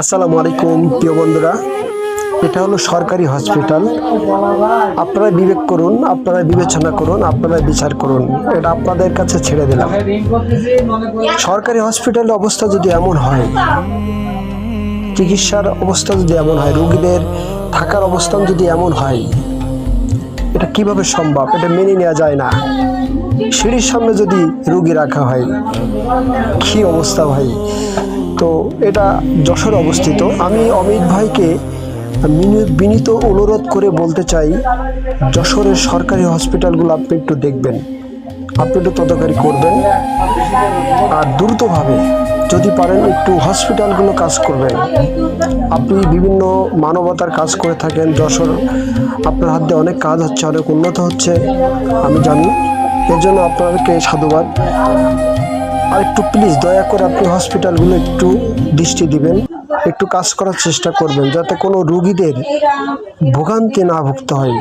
আসসালামু আলাইকুম প্রিয় বন্ধুরা, এটা হলো সরকারি হসপিটাল। আপনারা বিবেক করুন, আপনারা বিবেচনা করুন, আপনারা বিচার করুন, এটা আপনাদের কাছে ছেড়ে দিলাম। সরকারি হসপিটালের অবস্থা যদি এমন হয়, চিকিৎসার অবস্থা যদি এমন হয়, রোগীদের থাকার অবস্থান যদি এমন হয়, এটা কিভাবে সম্ভব? এটা মেনে নেওয়া যায় না। সিঁড়ির সামনে যদি রোগী রাখা হয়, কি অবস্থা ভাই! তো এটা যশোরে অবস্থিত। আমি অমিত ভাইকে বিনীত অনুরোধ করে বলতে চাই, যশোরের সরকারি হসপিটালগুলো আপনি একটু দেখবেন, আপনি একটু তদারকি করবেন, আর দ্রুতভাবে যদি পারেন একটু হসপিটালগুলো কাজ করবেন। আপনি বিভিন্ন মানবতার কাজ করে থাকেন, যশোর আপনার হাত দিয়ে অনেক কাজ হচ্ছে, অনেক উন্নত হচ্ছে, আমি জানি। এর জন্য আপনাদেরকে সাধুবাদ। আর একটু প্লিজ দয়া করে আপনি হসপিটালগুলো একটু দৃষ্টি দিবেন, একটু কাজ করার চেষ্টা করবেন, যাতে কোনো রোগীদের ভোগান্তি না ভুগতে হয়।